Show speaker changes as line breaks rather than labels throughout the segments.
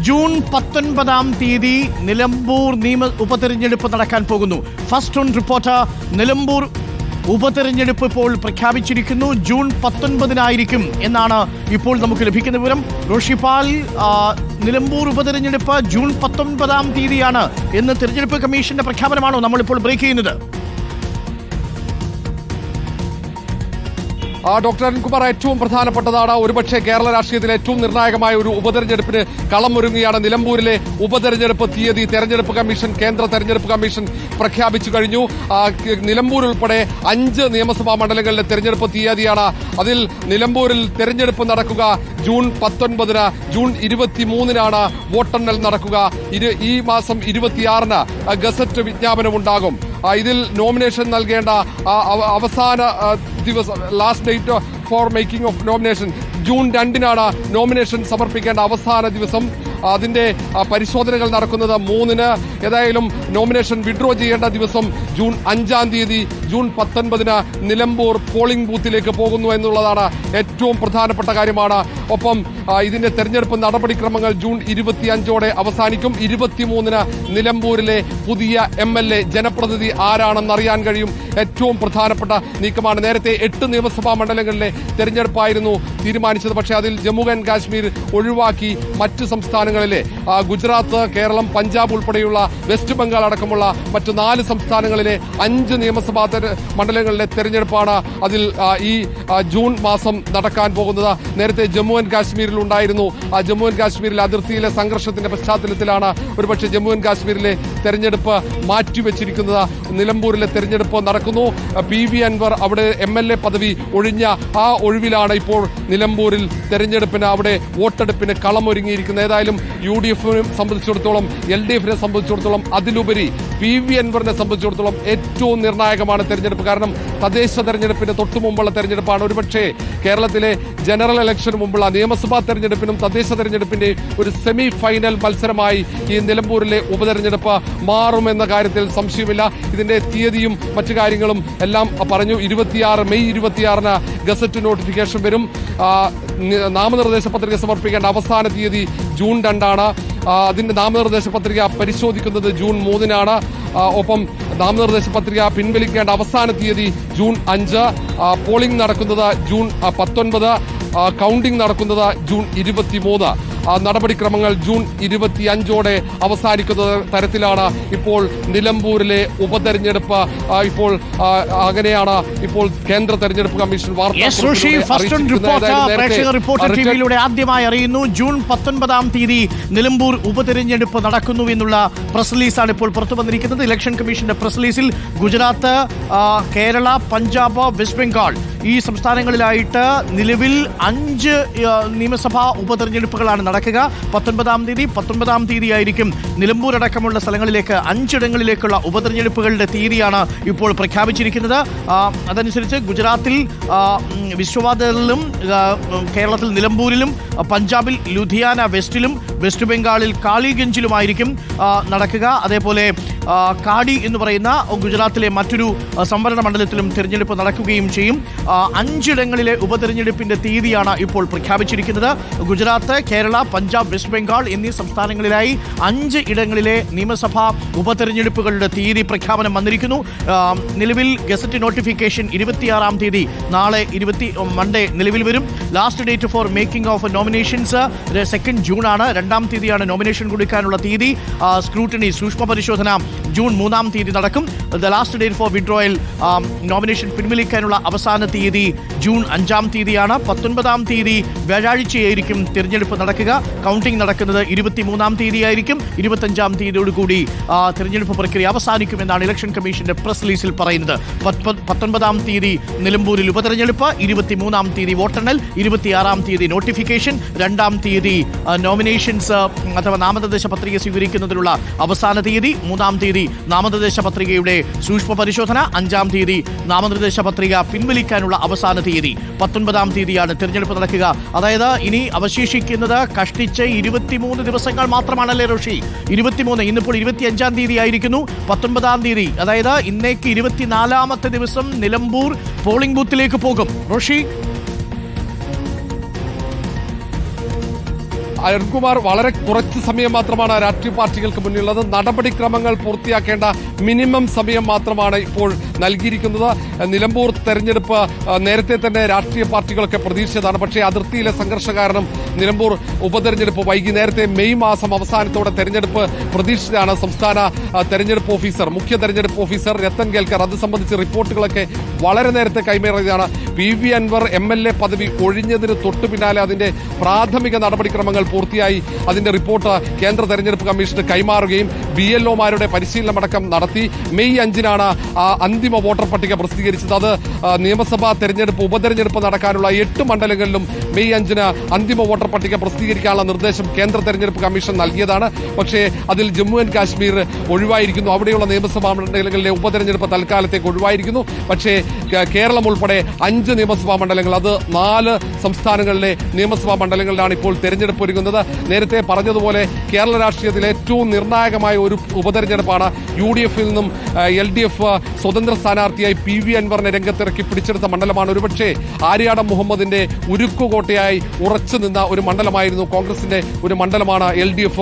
June 19 Nilambur ഉപതെരഞ്ഞെടുപ്പ് നടക്കാൻ പോകുന്നു. ഫസ്റ്റ് ഓൺ റിപ്പോർട്ടർ നിലമ്പൂർ ഉപതെരഞ്ഞെടുപ്പ് ഇപ്പോൾ പ്രഖ്യാപിച്ചിരിക്കുന്നു. ജൂൺ 19 എന്നാണ് ഇപ്പോൾ നമുക്ക് ലഭിക്കുന്ന വിവരം. റോഷിപാൽ, നിലമ്പൂർ ഉപതെരഞ്ഞെടുപ്പ് ജൂൺ 19 എന്ന് തെരഞ്ഞെടുപ്പ് കമ്മീഷന്റെ പ്രഖ്യാപനമാണോ നമ്മളിപ്പോൾ ബ്രേക്ക് ചെയ്യുന്നത്?
ഡോക്ടർ അരുൺകുമാർ, ഏറ്റവും പ്രധാനപ്പെട്ടതാണ്. ഒരുപക്ഷെ കേരള രാഷ്ട്രീയത്തിലെ ഏറ്റവും നിർണായകമായ ഒരു ഉപതെരഞ്ഞെടുപ്പിന് കളമൊരുങ്ങുകയാണ്. നിലമ്പൂരിലെ ഉപതെരഞ്ഞെടുപ്പ് തീയതി തെരഞ്ഞെടുപ്പ് കമ്മീഷൻ, കേന്ദ്ര തെരഞ്ഞെടുപ്പ് കമ്മീഷൻ പ്രഖ്യാപിച്ചു കഴിഞ്ഞു. നിലമ്പൂർ ഉൾപ്പെടെ 5 നിയമസഭാ മണ്ഡലങ്ങളിലെ തെരഞ്ഞെടുപ്പ് തീയതിയാണ്. അതിൽ നിലമ്പൂരിൽ തെരഞ്ഞെടുപ്പ് നടക്കുക ജൂൺ 19, ജൂൺ 23 വോട്ടെണ്ണൽ നടക്കുക. ഈ മാസം 26 ഗസറ്റ് വിജ്ഞാപനമുണ്ടാകും. ഇതിൽ നോമിനേഷൻ നൽകേണ്ട അവസാന ദിവസം, last date for making of nomination June 2 nomination സമർപ്പിക്കേണ്ട അവസാന ദിവസം. അതിന്റെ പരിശോധനകൾ നടക്കുന്നത് 3. ഏതായാലും നോമിനേഷൻ വിഡ്രോ ചെയ്യേണ്ട ദിവസം ജൂൺ 5 ജൂൺ 19 നിലമ്പൂർ പോളിംഗ് ബൂത്തിലേക്ക് പോകുന്നു എന്നുള്ളതാണ് ഏറ്റവും പ്രധാനപ്പെട്ട കാര്യമാണ്. ഒപ്പം ഇതിന്റെ തെരഞ്ഞെടുപ്പ് നടപടിക്രമങ്ങൾ ജൂൺ 25 അവസാനിക്കും. 23 നിലമ്പൂരിലെ പുതിയ MLA ജനപ്രതിനിധി ആരാണെന്ന് അറിയാൻ കഴിയും. ഏറ്റവും പ്രധാനപ്പെട്ട നീക്കമാണ്. നേരത്തെ 8 നിയമസഭാ മണ്ഡലങ്ങളിലെ തെരഞ്ഞെടുപ്പായിരുന്നു തീരുമാനിച്ചത്. പക്ഷേ അതിൽ ജമ്മു ആൻഡ് കാശ്മീർ ഒഴിവാക്കി മറ്റ് സംസ്ഥാനങ്ങളിലെ ഗുജറാത്ത്, കേരളം, പഞ്ചാബ് ഉൾപ്പെടെയുള്ള വെസ്റ്റ് ബംഗാൾ അടക്കമുള്ള മറ്റ് 4 സംസ്ഥാനങ്ങളിലെ 5 നിയമസഭാ മണ്ഡലങ്ങളിലെ തെരഞ്ഞെടുപ്പാണ് അതിൽ ഈ ജൂൺ മാസം നടക്കാൻ പോകുന്നത്. നേരത്തെ ജമ്മു ആൻഡ് കാശ്മീരിൽ ഉണ്ടായിരുന്നു. ജമ്മു ആൻഡ് കാശ്മീരിലെ അതിർത്തിയിലെ സംഘർഷത്തിന്റെ പശ്ചാത്തലത്തിലാണ് ഒരുപക്ഷെ ജമ്മു ആൻഡ് കാശ്മീരിലെ തെരഞ്ഞെടുപ്പ് മാറ്റിവെച്ചിരിക്കുന്നത്. നിലമ്പൂരിലെ തെരഞ്ഞെടുപ്പ് നടക്കുന്നു. PV അൻവർ അവിടെ MLA പദവി ഒഴിഞ്ഞ ആ ഒഴിവിലാണ് ഇപ്പോൾ നിലമ്പൂരിൽ തെരഞ്ഞെടുപ്പിന്, അവിടെ വോട്ടെടുപ്പിന് കളമൊരുങ്ങിയിരിക്കുന്നത്. ഏതായാലും UDF-നെ സംബന്ധിച്ചിടത്തോളം, LDF-നെ സംബന്ധിച്ചിടത്തോളം, അതിലുപരി PV അൻവറിനെ സംബന്ധിച്ചിടത്തോളം ഏറ്റവും നിർണായകമാണ് തെരഞ്ഞെടുപ്പ്. കാരണം തദ്ദേശ തെരഞ്ഞെടുപ്പിന് തൊട്ടു മുമ്പുള്ള തെരഞ്ഞെടുപ്പാണ്. ഒരുപക്ഷെ കേരളത്തിലെ ജനറൽ ഇലക്ഷന് മുമ്പുള്ള നിയമസഭാ തെരഞ്ഞെടുപ്പിനും തദ്ദേശ തെരഞ്ഞെടുപ്പിന്റെ ഒരു സെമി ഫൈനൽ മത്സരമായി ഈ നിലമ്പൂരിലെ ഉപതെരഞ്ഞെടുപ്പ് മാറുമെന്ന കാര്യത്തിൽ സംശയമില്ല. ഇതിന്റെ തീയതിയും മറ്റു കാര്യങ്ങളും എല്ലാം പറഞ്ഞു. മെയ് 26 ഗസറ്റ് നോട്ടിഫിക്കേഷൻ വരും. നാമനിർദ്ദേശ പത്രിക സമർപ്പിക്കേണ്ട അവസാന തീയതി ജൂൺ 2. അതിന്റെ നാമനിർദ്ദേശ പത്രിക പരിശോധിക്കുന്നത് ജൂൺ 3. ഒപ്പം നാമനിർദ്ദേശ പത്രിക പിൻവലിക്കേണ്ട അവസാന തീയതി ജൂൺ 5. പോളിംഗ് നടക്കുന്നത് ജൂൺ 19. കൗണ്ടിംഗ് നടക്കുന്നത് ജൂൺ 23. നടപടിക്രമങ്ങൾ ജൂൺ 25 അവസാനിക്കുന്ന തരത്തിലാണ് ഇപ്പോൾ നിലമ്പൂരിലെ ഉപതെരഞ്ഞെടുപ്പ്. ഇപ്പോൾ അങ്ങനെയാണ് ഇപ്പോൾ കേന്ദ്ര തെരഞ്ഞെടുപ്പ് കമ്മീഷൻ
ടിവിയിലൂടെ ആദ്യമായി അറിയുന്നു. ജൂൺ 19 നിലമ്പൂർ ഉപതെരഞ്ഞെടുപ്പ് നടക്കുന്നു എന്നുള്ള പ്രസ് റിലീസാണ് ഇപ്പോൾ പുറത്തു വന്നിരിക്കുന്നത്. ഇലക്ഷൻ കമ്മീഷന്റെ പ്രസ് റിലീസിൽ ഗുജറാത്ത്, കേരള, പഞ്ചാബ്, വെസ്റ്റ് ബംഗാൾ ഈ സംസ്ഥാനങ്ങളിലായിട്ട് നിലവിൽ 5 നിയമസഭാ ഉപതെരഞ്ഞെടുപ്പുകളാണ് നടക്കുക. 19 തീയതി ആയിരിക്കും നിലമ്പൂർ അടക്കമുള്ള സ്ഥലങ്ങളിലേക്ക് 5 ഇടങ്ങളിലേക്കുള്ള ഉപതെരഞ്ഞെടുപ്പുകളുടെ തീയതിയാണ് ഇപ്പോൾ പ്രഖ്യാപിച്ചിരിക്കുന്നത്. അതനുസരിച്ച് ഗുജറാത്തിൽ വിശ്വവാദയിലും, കേരളത്തിൽ നിലമ്പൂരിലും, പഞ്ചാബിൽ ലുധിയാന വെസ്റ്റിലും, വെസ്റ്റ് ബംഗാളിൽ കാളിഗഞ്ചിലുമായിരിക്കും നടക്കുക. അതേപോലെ കാടി എന്ന് പറയുന്ന ഗുജറാത്തിലെ മറ്റൊരു സംവരണ മണ്ഡലത്തിലും തെരഞ്ഞെടുപ്പ് നടക്കുകയും ചെയ്യും. 5 ഇടങ്ങളിലെ ഉപതെരഞ്ഞെടുപ്പിന്റെ തീയതിയാണ് ഇപ്പോൾ പ്രഖ്യാപിച്ചിരിക്കുന്നത്. ഗുജറാത്ത്, കേരള, പഞ്ചാബ്, വെസ്റ്റ് ബംഗാൾ എന്നീ സംസ്ഥാനങ്ങളിലായി 5 ഇടങ്ങളിലെ നിയമസഭാ ഉപതെരഞ്ഞെടുപ്പുകളുടെ തീയതി പ്രഖ്യാപനം വന്നിരിക്കുന്നു. നിലവിൽ ഗസറ്റ് നോട്ടിഫിക്കേഷൻ 26 നാളെ മൺഡേ നിലവിൽ വരും. Last date for making of nominations 2 June 2 തീയതിയാണ് നോമിനേഷൻ കൊടുക്കാനുള്ള തീയതി. സ്ക്രൂട്ടിനി, സൂക്ഷ്മ പരിശോധന ജൂൺ 3 നടക്കും. The last date for withdrawal, nomination പിൻവലിക്കാനുള്ള അവസാന തീയതി ജൂൺ 5 തീയതിയാണ്. 19 വ്യാഴാഴ്ചയായിരിക്കും തിരഞ്ഞെടുപ്പ് നടക്കുക. കൗണ്ടിംഗ് നടക്കുന്നത് 23 ആയിരിക്കും. 25 തീയതിയോടുകൂടി തിരഞ്ഞെടുപ്പ് പ്രക്രിയ അവസാനിക്കുമെന്നാണ് ഇലക്ഷൻ കമ്മീഷന്റെ പ്രസ് റിലീസിൽ പറയുന്നത്. 19 നിലമ്പൂരിൽ ഉപതെരഞ്ഞെടുപ്പ്, 23 വോട്ടെണ്ണൽ, 26 നോട്ടിഫിക്കേഷൻ, 2 നോമിനേഷൻസ് അഥവാ നാമനിർദ്ദേശ പത്രിക സ്വീകരിക്കുന്നതിനുള്ള അവസാന തീയതി, 3 നാമനിർദ്ദേശ പത്രികയുടെ സൂക്ഷ്മ പരിശോധന, 5 നാമനിർദ്ദേശ പത്രിക പിൻവലിക്കാനുള്ള അവസാന തീയതി, 19 തിരഞ്ഞെടുപ്പ് നടക്കുക. അതായത് ഇനി അവശേഷിക്കുന്നത് കഷ്ടിച്ച് 23 ദിവസങ്ങൾ മാത്രമാണല്ലേ റോഷി? 23, ഇന്നിപ്പോൾ 25 ആയിരിക്കുന്നു. 19 അതായത് ഇന്നേക്ക് 24 ദിവസം നിലമ്പൂർ പോളിംഗ് ബൂത്തിലേക്ക് പോകും റോഷി.
അരുൺകുമാർ, വളരെ കുറച്ച് സമയം മാത്രമാണ് രാഷ്ട്രീയ പാർട്ടികൾക്ക് മുന്നിലുള്ളത്. നടപടിക്രമങ്ങൾ പൂർത്തിയാക്കേണ്ട മിനിമം സമയം മാത്രമാണ് ഇപ്പോൾ നൽകിയിരിക്കുന്നത്. നിലമ്പൂർ തെരഞ്ഞെടുപ്പ് നേരത്തെ തന്നെ രാഷ്ട്രീയ പാർട്ടികളൊക്കെ പ്രതീക്ഷിച്ചതാണ്. പക്ഷേ അതിർത്തിയിലെ സംഘർഷ കാരണം നിലമ്പൂർ ഉപതെരഞ്ഞെടുപ്പ് വൈകി. നേരത്തെ മെയ് മാസം അവസാനത്തോടെ തെരഞ്ഞെടുപ്പ് പ്രതീക്ഷിച്ചതാണ്. സംസ്ഥാന തെരഞ്ഞെടുപ്പ് ഓഫീസർ, മുഖ്യ തെരഞ്ഞെടുപ്പ് ഓഫീസർ രത്തൻ കേൽക്കർ അത് സംബന്ധിച്ച് റിപ്പോർട്ടുകളൊക്കെ വളരെ നേരത്തെ കൈമാറിയതാണ്. PV അൻവർ MLA പദവി ഒഴിഞ്ഞതിന് തൊട്ടു പിന്നാലെ അതിന്റെ പ്രാഥമിക നടപടിക്രമങ്ങൾ പൂർത്തിയായി. അതിന്റെ റിപ്പോർട്ട് കേന്ദ്ര തെരഞ്ഞെടുപ്പ് കമ്മീഷന് കൈമാറുകയും BLOമാരുടെ പരിശീലനമടക്കം നടത്തി. മെയ് 5-നാണ് അന്തിമ വോട്ടർ പട്ടിക പ്രസിദ്ധീകരിച്ചത്. അത് നിയമസഭാ തെരഞ്ഞെടുപ്പ് ഉപതെരഞ്ഞെടുപ്പ് നടക്കാനുള്ള 8 മണ്ഡലങ്ങളിലും മെയ് 5-ന് അന്തിമ വോട്ടർ പട്ടിക പ്രസിദ്ധീകരിക്കാനുള്ള നിർദ്ദേശം കേന്ദ്ര തെരഞ്ഞെടുപ്പ് കമ്മീഷൻ നൽകിയതാണ്. പക്ഷേ അതിൽ ജമ്മു ആൻഡ് കാശ്മീർ ഒഴിവായിരിക്കുന്നു. അവിടെയുള്ള നിയമസഭാ മണ്ഡലങ്ങളിലെ ഉപതെരഞ്ഞെടുപ്പ് തൽക്കാലത്തേക്ക് ഒഴിവായിരിക്കുന്നു. പക്ഷേ കേരളം ഉൾപ്പെടെ 5 നിയമസഭാ മണ്ഡലങ്ങൾ, അത് 4 സംസ്ഥാനങ്ങളിലെ നിയമസഭാ മണ്ഡലങ്ങളിലാണ് ഇപ്പോൾ തെരഞ്ഞെടുപ്പ് ഒരുങ്ങുന്നത്. നേരത്തെ പറഞ്ഞതുപോലെ കേരള രാഷ്ട്രീയത്തിലെ ഏറ്റവും നിർണായകമായ ഒരു ഉപതെരഞ്ഞെടുപ്പാണ്. UDF-ൽ നിന്നും LDF സ്വതന്ത്ര സ്ഥാനാർത്ഥിയായി PV അൻവറിനെ രംഗത്തിറക്കി പിടിച്ചെടുത്ത മണ്ഡലമാണ്. ഒരുപക്ഷെ ആര്യാടൻ മുഹമ്മദിന്റെ ഉരുക്കുകോട്ടയായി ഉറച്ചു നിന്ന ഒരു മണ്ഡലമായിരുന്നു. കോൺഗ്രസിന്റെ ഒരു മണ്ഡലമാണ് LDF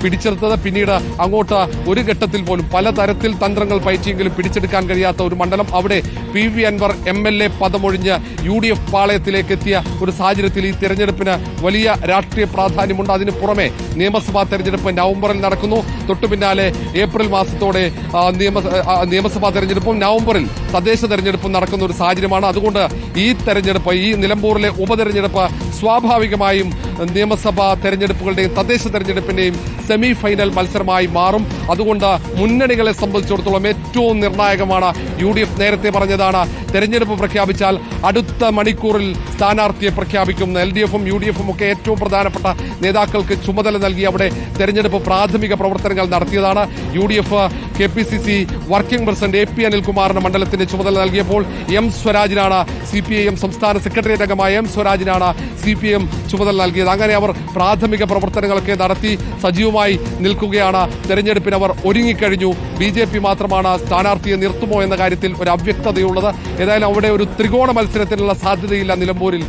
പിടിച്ചെടുത്തത്. പിന്നീട് അങ്ങോട്ട് ഒരു ഘട്ടത്തിൽ പോലും പലതരത്തിൽ തന്ത്രങ്ങൾ പയറ്റിയെങ്കിലും പിടിച്ചെടുക്കാൻ കഴിയാത്ത ഒരു മണ്ഡലം. അവിടെ PV അൻവർ MLA പദമൊഴിഞ്ഞ് UDF പാളയത്തിലേക്ക് എത്തിയ ഒരു സാഹചര്യത്തിൽ ഈ തെരഞ്ഞെടുപ്പിന് വലിയ രാഷ്ട്രീയ പ്രാധാന്യമുണ്ട്. അതിന് പുറമെ നിയമസഭാ തെരഞ്ഞെടുപ്പ് നവംബറിൽ നടക്കുന്നു. തൊട്ടു പിന്നാലെ ഏപ്രിൽ മാസത്തോടെ നിയമസഭാ തെരഞ്ഞെടുപ്പും നവംബറിൽ തദ്ദേശ തെരഞ്ഞെടുപ്പും നടക്കുന്ന ഒരു സാഹചര്യമാണ്. അതുകൊണ്ട് ഈ തെരഞ്ഞെടുപ്പ്, ഈ നിലമ്പൂരിലെ ഉപതെരഞ്ഞെടുപ്പ് സ്വാഭാവികമായും നിയമസഭാ തെരഞ്ഞെടുപ്പുകളുടെയും തദ്ദേശ തെരഞ്ഞെടുപ്പിന്റെയും സെമി ഫൈനൽ മത്സരമായി മാറും. അതുകൊണ്ട് മുന്നണികളെ സംബന്ധിച്ചിടത്തോളം ഏറ്റവും നിർണായകമാണ്. UDF നേരത്തെ പറഞ്ഞതാണ്, തെരഞ്ഞെടുപ്പ് പ്രഖ്യാപിച്ചാൽ അടുത്ത മണിക്കൂറിൽ സ്ഥാനാർത്ഥിയെ പ്രഖ്യാപിക്കും. LDF-ഉം UDF-ഉം ഒക്കെ ഏറ്റവും പ്രധാനപ്പെട്ട നേതാക്കൾക്ക് ചുമതല നൽകി അവിടെ തെരഞ്ഞെടുപ്പ് പ്രാഥമിക പ്രവർത്തനങ്ങൾ നടത്തിയതാണ്. UDF KPCC working president AP അനിൽകുമാറിന് മണ്ഡലത്തിന്റെ ചുമതല നൽകിയപ്പോൾ M സ്വരാജിനാണ്, CPIM സംസ്ഥാന സെക്രട്ടേറിയറ്റ് അംഗമായ M സ്വരാജിനാണ് CPM ചുമതല നൽകിയത്. അങ്ങനെ അവർ പ്രാഥമിക പ്രവർത്തനങ്ങളൊക്കെ നടത്തി സജീവമായി നിൽക്കുകയാണ്. തെരഞ്ഞെടുപ്പിന് അവർ ഒരുങ്ങിക്കഴിഞ്ഞു. BJP മാത്രമാണ് സ്ഥാനാർത്ഥിയെ നിർത്തുമോ എന്ന കാര്യത്തിൽ ഒരു അവ്യക്തതയുള്ളത്. ഏതായാലും അവിടെ ഒരു ത്രികോണ മത്സരത്തിനുള്ള സാധ്യതയില്ല നിലമ്പൂരിൽ.